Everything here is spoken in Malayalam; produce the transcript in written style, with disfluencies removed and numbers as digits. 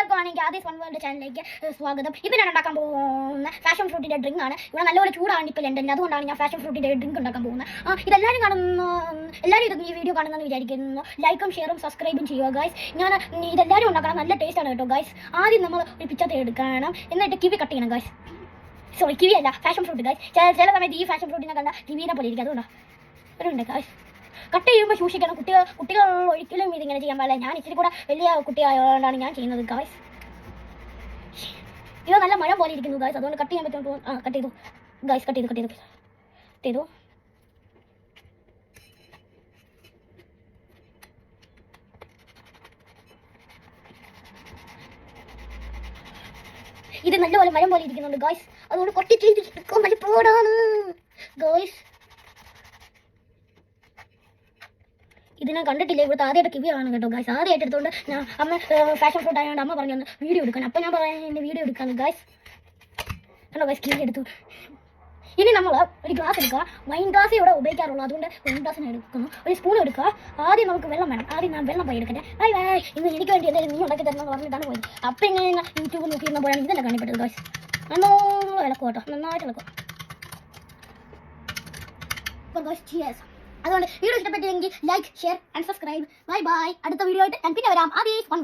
എല്ലാവർക്കും ആണെങ്കിൽ ആദ്യം വൺ വേൾഡ് ചാനലിലേക്ക് സ്വാഗതം. ഇത് ഞാൻ ഉണ്ടാക്കാൻ പോകുന്ന ഫാഷൻ ഫ്രൂട്ടിൻ്റെ ഡ്രിങ്ക് ആണ്. ഇവിടെ നല്ലപോലെ ചൂടാണ് ഇപ്പോൾ ലണ്ടനിൽ, അതുകൊണ്ടാണ് ഞാൻ ഫാഷൻ ഫ്രൂട്ടിൻ്റെ ഡ്രിങ്ക് ഉണ്ടാക്കാൻ പോകുന്നത്. ഇതെല്ലാവരും കാണുന്നു, എല്ലാവരും ഇത് ഈ വീഡിയോ കാണുന്നതെന്ന് വിചാരിക്കുന്നു. ലൈക്കും ഷെയറും സബ്സ്ക്രൈബും ചെയ്യുക ഗൈസ്. ഞാൻ ഇതെല്ലാവരും ഉണ്ടാക്കണം, നല്ല ടേസ്റ്റാണ് കേട്ടോ ഗൈസ്. ആദ്യം നമ്മൾ ഒരു പിച്ചത്തെ എടുക്കണം, എന്നിട്ട് കിവി കട്ട് ചെയ്യണം ഗൈസ്. സോറി, കിവി അല്ല, ഫാഷൻ ഫ്രൂട്ട് ഗൈസ്. ചില സമയത്ത് ഈ ഫാഷൻ ഫ്രൂട്ടിനെ കണ്ട കിവിനെ പോലെ ഇരിക്കും, അതുകൊണ്ടാണ് ഉണ്ട് ഗൈസ്. കട്ട് ചെയ്യുമ്പോൾ സൂക്ഷിക്കണം, കുട്ടികൾ ഒരിക്കലും ഇതിങ്ങനെ ചെയ്യാൻ പാടില്ല. ഞാൻ ഇച്ചിരി കൂടെ വലിയ കുട്ടിയായതുകൊണ്ടാണ് ഞാൻ ചെയ്യുന്നത് ഗൈസ്. ഇത് നല്ല മഴ പോലെ ഇരിക്കുന്നു ഗൈസ്, അതുകൊണ്ട് കട്ട് ചെയ്യാൻ പറ്റും. കട്ട് ചെയ്തു ഗൈസ്, കട്ട് ചെയ്തു. ഇത് നല്ലപോലെ മരം പോലെ ഇരിക്കുന്നുണ്ട് ഗൈസ്, അതുകൊണ്ട് കൊട്ടിട്ട് മലപ്പോടാണ് ഗൈസ്. ഇത് ഞാൻ കണ്ടിട്ടില്ല, ഇവിടുത്തെ ആദ്യമായിട്ട് കിവിയാണ് കേട്ടോ ഗൈസ്. ആദ്യമായിട്ട് എടുത്തുകൊണ്ട് ഞാൻ അമ്മ ഫാഷൻ ഫ്രൂട്ട് ആയതുകൊണ്ട് അമ്മ പറഞ്ഞു വീഡിയോ എടുക്കാൻ. അപ്പോൾ ഞാൻ പറയാൻ വീഡിയോ എടുക്കാന്ന് ഗൈസ്. കണ്ടോ ഗൈസ്, കിവി എടുത്തു. ഇനി നമ്മൾ ഒരു ഗ്ലാസ് എടുക്കുക. വൈൻ ഗ്ലാസ് ഇവിടെ ഉപയോഗിക്കാറുള്ളൂ, അതുകൊണ്ട് വൈൻ ഗ്ലാസ്സിന് എടുക്കുന്നു. ഒരു സ്പൂൺ എടുക്കുക. ആദ്യം നമുക്ക് വെള്ളം വേണം. ആദ്യം ഞാൻ വെള്ളം പോയി എടുക്കട്ടെ. ഇന്ന് എനിക്ക് വേണ്ടി എന്തെങ്കിലും നീ ഉണ്ടാക്കി തരണമെന്ന് പറഞ്ഞിട്ടാണ് പോയത്. അപ്പം ഇങ്ങനെ യൂട്യൂബ് നോക്കിയിരുന്നപ്പോഴാണ് ഇതെല്ലാം കണ്ടിപ്പെട്ടത് ഗൈസ്. നല്ലോണം ഇളക്കും കേട്ടോ, നന്നായിട്ട് ഇളക്കും. അതുകൊണ്ട് വീഡിയോ ഇഷ്ടപ്പെട്ടെങ്കിൽ like, share and subscribe. Bye bye. അടുത്ത വീഡിയോ ആയിട്ട് ഞാൻ പിന്നെ വരാം. ആദ്യം വൺ